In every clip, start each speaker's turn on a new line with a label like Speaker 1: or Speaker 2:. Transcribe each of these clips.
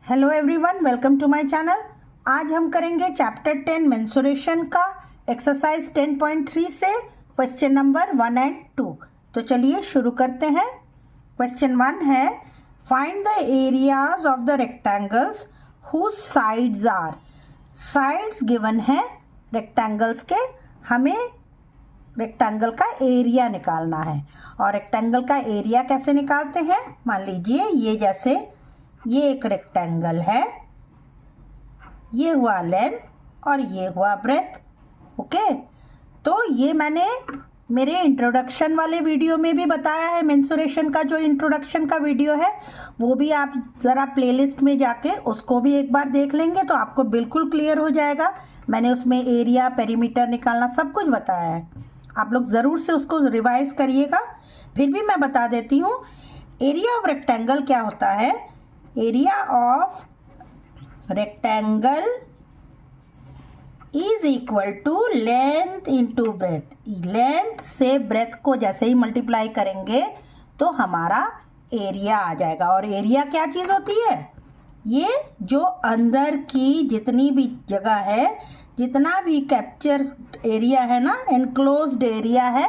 Speaker 1: Hello everyone, welcome to my channel. आज हम करेंगे चैप्टर 10 मेंसुरेशन का एक्सरसाइज 10.3 से क्वेश्चन नंबर 1 एंड 2। तो चलिए शुरू करते हैं। क्वेश्चन 1 है, find the areas of the rectangles whose sides are. Sides given है रेक्टेंगल्स के, हमें रेक्टेंगल का एरिया निकालना है। और रेक्टेंगल का एरिया कैसे निकालते हैं, मान लीजिए ये जैसे ये एक रेक्टेंगल है, ये हुआ लेंथ और ये हुआ ब्रेथ। ओके, तो ये मैंने मेरे इंट्रोडक्शन वाले वीडियो में भी बताया है। मेंसुरेशन का जो इंट्रोडक्शन का वीडियो है वो भी आप ज़रा प्लेलिस्ट में जाके उसको भी एक बार देख लेंगे तो आपको बिल्कुल क्लियर हो जाएगा। मैंने उसमें एरिया, पेरीमीटर निकालना सब कुछ बताया है। आप लोग ज़रूर से उसको रिवाइज करिएगा। फिर भी मैं बता देती हूँ, एरिया ऑफ रेक्टेंगल क्या होता है। Area of rectangle is equal to length into breadth. Length से ब्रेथ को जैसे ही मल्टीप्लाई करेंगे तो हमारा एरिया आ जाएगा। और एरिया क्या चीज़ होती है, ये जो अंदर की जितनी भी जगह है, जितना भी कैप्चर एरिया है ना, एनक्लोज्ड एरिया है,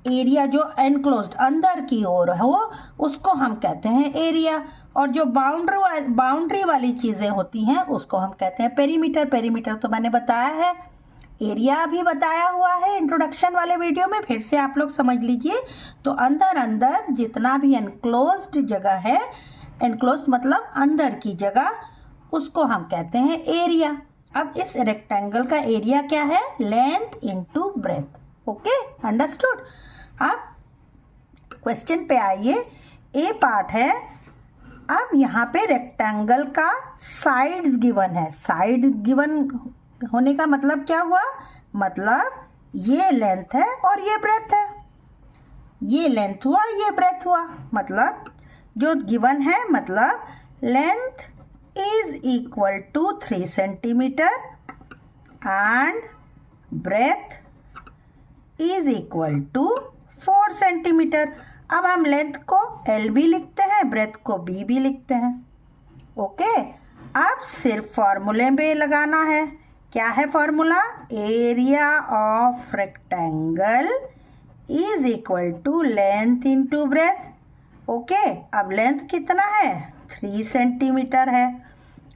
Speaker 1: एरिया जो एनक्लोज्ड अंदर की ओर हो उसको हम कहते हैं एरिया। और जो बाउंड्री वाली चीज़ें होती हैं उसको हम कहते हैं पेरीमीटर। पेरीमीटर तो मैंने बताया है, एरिया भी बताया हुआ है इंट्रोडक्शन वाले वीडियो में, फिर से आप लोग समझ लीजिए। तो अंदर जितना भी एनक्लोज्ड जगह है, एनक्लोज्ड मतलब अंदर की जगह, उसको हम कहते हैं एरिया। अब इस रेक्टेंगल का एरिया क्या है, length into breadth. Okay, understood. अब क्वेश्चन पे आइए। ए पार्ट है, अब यहाँ पे रेक्टेंगल का साइड्स गिवन है। साइड गिवन होने का मतलब क्या हुआ, मतलब ये लेंथ है और ये ब्रेथ है। ये लेंथ हुआ, ये ब्रेथ हुआ, मतलब जो गिवन है, मतलब length is equal to 3 centimetre and breadth is equal to 4 centimetre. अब हम लेंथ को L भी लिखते हैं, ब्रेथ को B भी लिखते हैं। ओके, अब सिर्फ फॉर्मूले पे लगाना है। क्या है formula, area of rectangle is equal to length into breadth. Okay, अब लेंथ कितना है, 3 सेंटीमीटर है,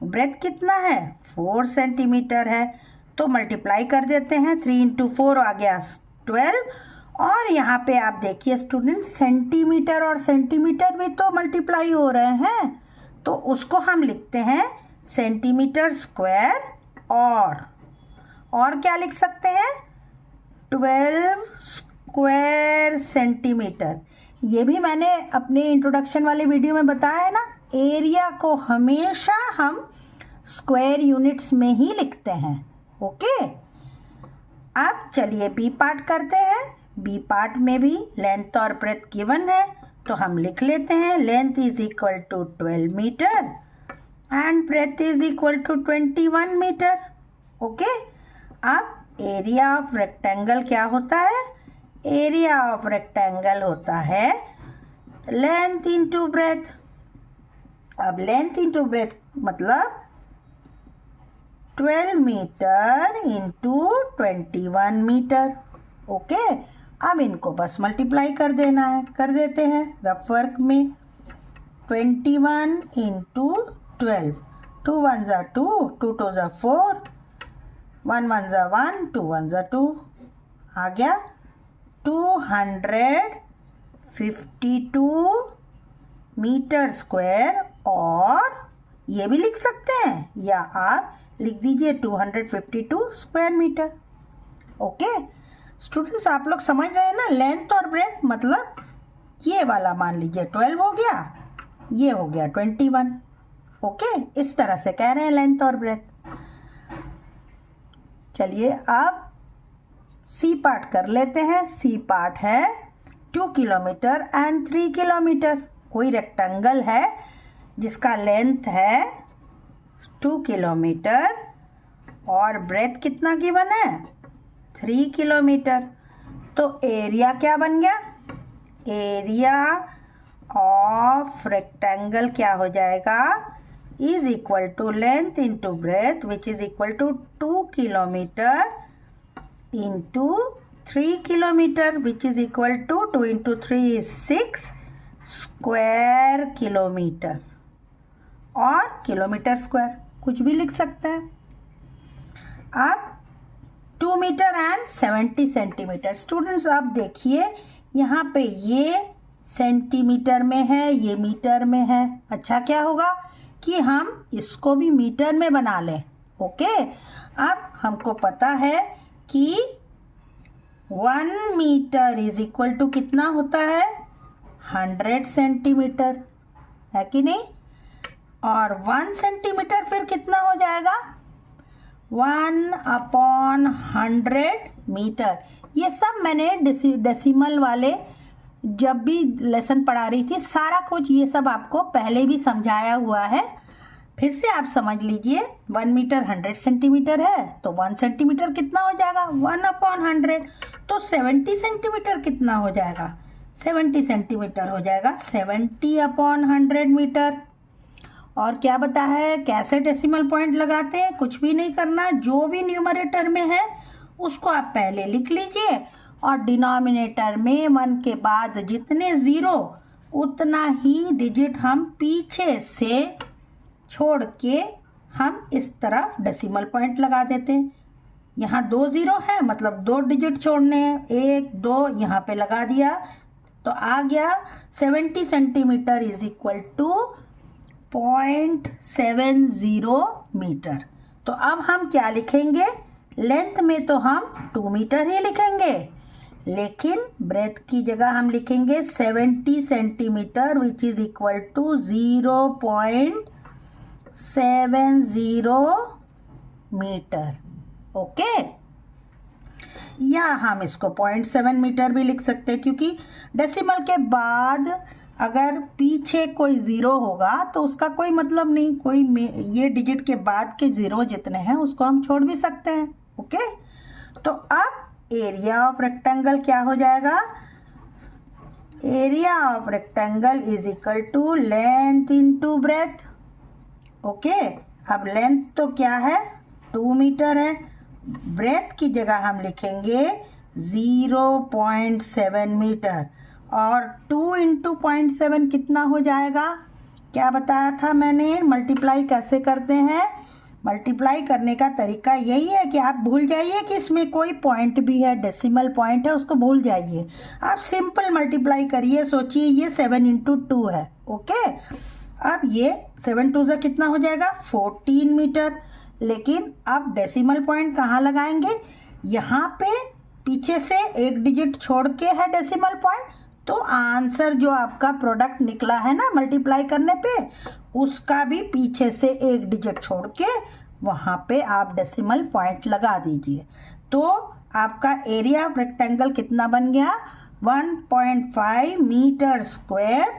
Speaker 1: ब्रेथ कितना है, 4 सेंटीमीटर है। तो मल्टीप्लाई कर देते हैं, 3 इंटू 4 आ गया 12। और यहाँ पे आप देखिए स्टूडेंट, सेंटीमीटर और सेंटीमीटर भी तो मल्टीप्लाई हो रहे हैं, तो उसको हम लिखते हैं सेंटीमीटर स्क्वायर। और क्या लिख सकते हैं, 12 स्क्वायर सेंटीमीटर। ये भी मैंने अपने इंट्रोडक्शन वाले वीडियो में बताया है ना, एरिया को हमेशा हम स्क्वायर यूनिट्स में ही लिखते हैं। ओके, अब चलिए बी पार्ट करते हैं। बी पार्ट में भी लेंथ और ब्रेथ गिवन है, तो हम लिख लेते हैं length is equal to 12 metre and breadth is equal to 21 metre. Okay, अब एरिया ऑफ रेक्टेंगल क्या होता है, एरिया ऑफ रेक्टेंगल होता है लेंथ इंटू ब्रेथ। अब लेंथ इंटू ब्रेथ मतलब 12 मीटर इंटू 21 मीटर। ओके, अब इनको बस मल्टीप्लाई कर देना है, कर देते हैं रफ वर्क में। 21 इंटू 12, 2 1 ज़ा 2, 2 2 ज़ा 4, 1 1 ज़ा 1, 2 1 ज़ा 2, आ गया 252 मीटर स्क्वायर। और ये भी लिख सकते हैं, या आप लिख दीजिए 252 स्क्वायर मीटर। ओके स्टूडेंट्स, आप लोग समझ रहे हैं ना, लेंथ और ब्रेथ मतलब ये वाला मान लीजिए 12 हो गया, ये हो गया 21। ओके, इस तरह से कह रहे हैं लेंथ और ब्रेथ। चलिए अब सी पार्ट कर लेते हैं। सी पार्ट है 2 किलोमीटर एंड 3 किलोमीटर। कोई रेक्टेंगल है जिसका लेंथ है 2 किलोमीटर और ब्रेथ कितना गिवन है, 3 किलोमीटर। तो एरिया क्या बन गया, एरिया ऑफ रेक्टेंगल क्या हो जाएगा, is equal to length into breadth, which is equal to 2 kilometer into 3 kilometer, which is equal to 2 into 3 is 6 square kilometer, और किलोमीटर स्क्वायर कुछ भी लिख सकते हैं। अब 2 मीटर एंड 70 सेंटीमीटर। स्टूडेंट्स आप देखिए यहाँ पे ये सेंटीमीटर में है, ये मीटर में है। अच्छा क्या होगा कि हम इसको भी मीटर में बना लें। ओके, अब हमको पता है कि 1 मीटर इज इक्वल टू कितना होता है 100 सेंटीमीटर, है कि नहीं। और 1 सेंटीमीटर फिर कितना हो जाएगा 1/100 मीटर। ये सब मैंने डेसिमल वाले जब भी लेसन पढ़ा रही थी सारा कुछ ये सब आपको पहले भी समझाया हुआ है। फिर से आप समझ लीजिए 1 मीटर 100 सेंटीमीटर है तो 1 सेंटीमीटर कितना हो जाएगा 1/100। तो 70 सेंटीमीटर कितना हो जाएगा 70 सेंटीमीटर हो जाएगा 70/100 मीटर। और क्या बता है कैसे डेसिमल पॉइंट लगाते हैं, कुछ भी नहीं करना, जो भी न्यूमरेटर में है उसको आप पहले लिख लीजिए और डिनोमिनेटर में 1 के बाद जितने ज़ीरो उतना ही डिजिट हम पीछे से छोड़ के हम इस तरफ डेसिमल पॉइंट लगा देते हैं। यहाँ 2 ज़ीरो है मतलब 2 डिजिट छोड़ने हैं, 1 2 यहाँ पे लगा दिया तो आ गया 70 centimetre is equal to 0.70 metre. तो अब हम क्या लिखेंगे, लेंथ में तो हम 2 मीटर ही लिखेंगे, लेकिन ब्रेथ की जगह हम लिखेंगे 70 centimetre which is equal to 0.70 metre. Okay, या हम इसको 0.7 मीटर भी लिख सकते हैं क्योंकि डेसिमल के बाद अगर पीछे कोई ज़ीरो होगा तो उसका कोई मतलब नहीं, कोई ये डिजिट के बाद के ज़ीरो जितने हैं उसको हम छोड़ भी सकते हैं। ओके, तो अब एरिया ऑफ रेक्टेंगल क्या हो जाएगा, area of rectangle is equal to length into breadth. Okay, अब लेंथ तो क्या है 2 मीटर है, ब्रेथ की जगह हम लिखेंगे 0.7 मीटर और 2 इंटू 0.7 कितना हो जाएगा, क्या बताया था मैंने, मल्टीप्लाई कैसे करते हैं। मल्टीप्लाई करने का तरीका यही है कि आप भूल जाइए कि इसमें कोई पॉइंट भी है, डेसिमल पॉइंट है, उसको भूल जाइए, आप सिंपल मल्टीप्लाई करिए। सोचिए ये 7 इंटू 2 है। ओके, अब ये 7 2 से कितना हो जाएगा 14 मीटर। लेकिन अब डेसिमल पॉइंट कहाँ लगाएंगे, यहाँ पे पीछे से एक डिजिट छोड़ के है डेसिमल पॉइंट, तो आंसर जो आपका प्रोडक्ट निकला है ना मल्टीप्लाई करने पे उसका भी पीछे से एक डिजिट छोड़ के वहाँ पे आप डेसिमल पॉइंट लगा दीजिए। तो आपका एरिया ऑफ रेक्टेंगल कितना बन गया 1.5 मीटर स्क्वायर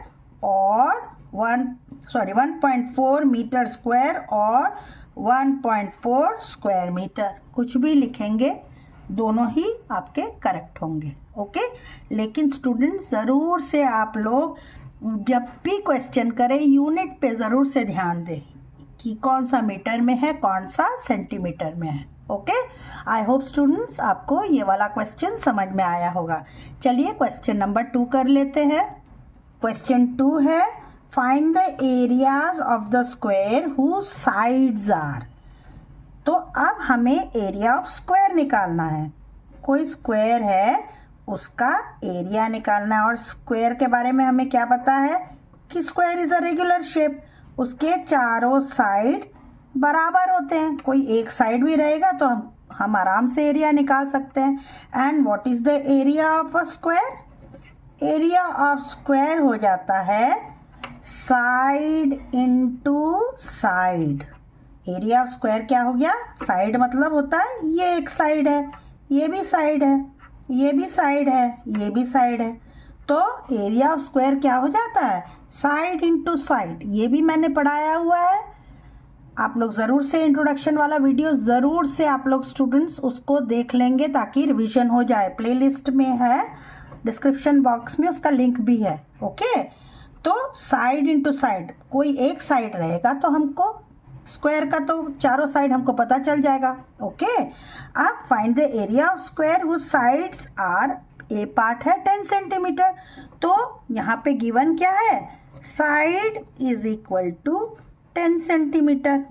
Speaker 1: और 1.4 मीटर स्क्वायर और 1.4 स्क्वायर मीटर। कुछ भी लिखेंगे दोनों ही आपके करेक्ट होंगे। ओके, लेकिन स्टूडेंट ज़रूर से आप लोग जब भी क्वेश्चन करें यूनिट पे ज़रूर से ध्यान दें कि कौन सा मीटर में है कौन सा सेंटीमीटर में है। ओके, आई होप स्टूडेंट्स आपको ये वाला क्वेश्चन समझ में आया होगा। चलिए क्वेश्चन नंबर 2 कर लेते हैं। क्वेश्चन 2 है find the areas of the square whose sides are. तो अब हमें एरिया ऑफ स्क्वायर निकालना है। कोई स्क्वायर है उसका एरिया निकालना है, और स्क्वायर के बारे में हमें क्या पता है कि square is a regular shape, उसके चारों साइड बराबर होते हैं, कोई एक साइड भी रहेगा तो हम आराम से एरिया निकाल सकते हैं। And what is the area of a square, area of square हो जाता है side into side. Area of square क्या हो गया, साइड मतलब होता है ये एक साइड है, ये भी साइड है, ये भी साइड है, ये भी साइड है। तो एरिया ऑफ स्क्वायर क्या हो जाता है साइड इनटू साइड। ये भी मैंने पढ़ाया हुआ है, आप लोग ज़रूर से इंट्रोडक्शन वाला वीडियो ज़रूर से आप लोग स्टूडेंट्स उसको देख लेंगे ताकि रिवीजन हो जाए। प्लेलिस्ट में है, डिस्क्रिप्शन बॉक्स में उसका लिंक भी है। ओके, तो साइड इंटू साइड, कोई एक साइड रहेगा तो हमको स्क्वायर का तो चारों साइड हमको पता चल जाएगा। ओके, अब find the area of square whose sides are, A part है 10 सेंटीमीटर, तो यहाँ पे गिवन क्या है, side is equal to 10 centimetre.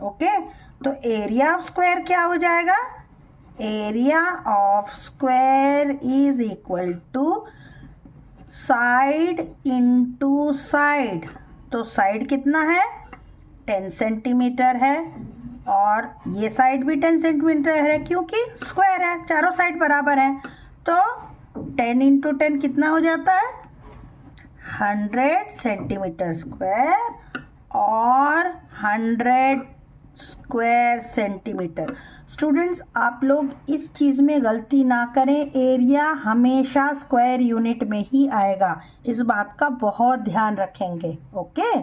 Speaker 1: Okay, तो एरिया ऑफ स्क्वायर क्या हो जाएगा, area of square is equal to side into side, तो साइड कितना है 10 सेंटीमीटर है और ये साइड भी 10 सेंटीमीटर है क्योंकि स्क्वायर है, चारों साइड बराबर है, तो 10 इंटू 10 कितना हो जाता है 100 सेंटीमीटर स्क्वायर और 100 स्क्वायर सेंटीमीटर। स्टूडेंट्स, आप लोग इस चीज़ में गलती ना करें, एरिया हमेशा स्क्वायर यूनिट में ही आएगा, इस बात का बहुत ध्यान रखेंगे। ओके,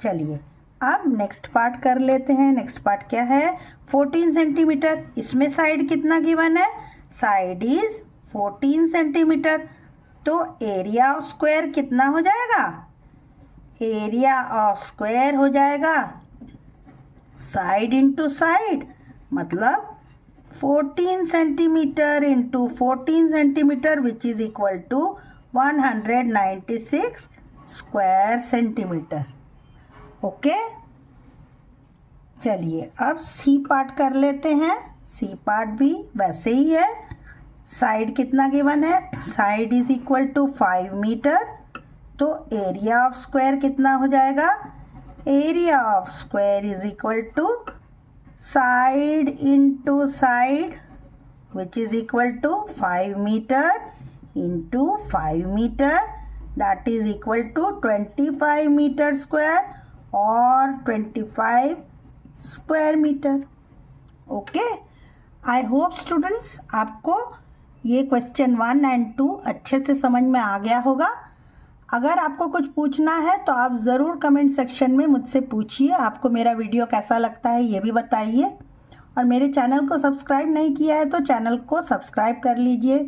Speaker 1: चलिए अब नेक्स्ट पार्ट कर लेते हैं। नेक्स्ट पार्ट क्या है, 14 सेंटीमीटर, इसमें साइड कितना गिवन है, साइड इज 14 सेंटीमीटर, तो एरिया ऑफ स्क्वायर कितना हो जाएगा, एरिया ऑफ स्क्वायर हो जाएगा साइड इंटू साइड, मतलब 14 centimetre into 14 centimetre which is equal to 196 square centimetre. Okay, चलिए अब सी पार्ट कर लेते हैं। सी पार्ट भी वैसे ही है, साइड कितना गिवन है, side is equal to 5 metre, तो एरिया ऑफ स्क्वायर कितना हो जाएगा, area of square is equal to side into side which is equal to 5 metre into 5 metre, that is equal to 25 metre square और 25 square metre. Okay, I hope students आपको ये question 1 and 2 अच्छे से समझ में आ गया होगा। अगर आपको कुछ पूछना है तो आप ज़रूर कमेंट सेक्शन में मुझसे पूछिए। आपको मेरा वीडियो कैसा लगता है ये भी बताइए, और मेरे चैनल को सब्सक्राइब नहीं किया है तो चैनल को सब्सक्राइब कर लीजिए।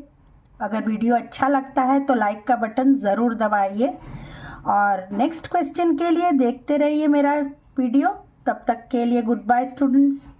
Speaker 1: अगर वीडियो अच्छा लगता है तो लाइक का बटन ज़रूर दबाइए, और नेक्स्ट क्वेश्चन के लिए देखते रहिए मेरा वीडियो। तब तक के लिए गुड बाय स्टूडेंट्स।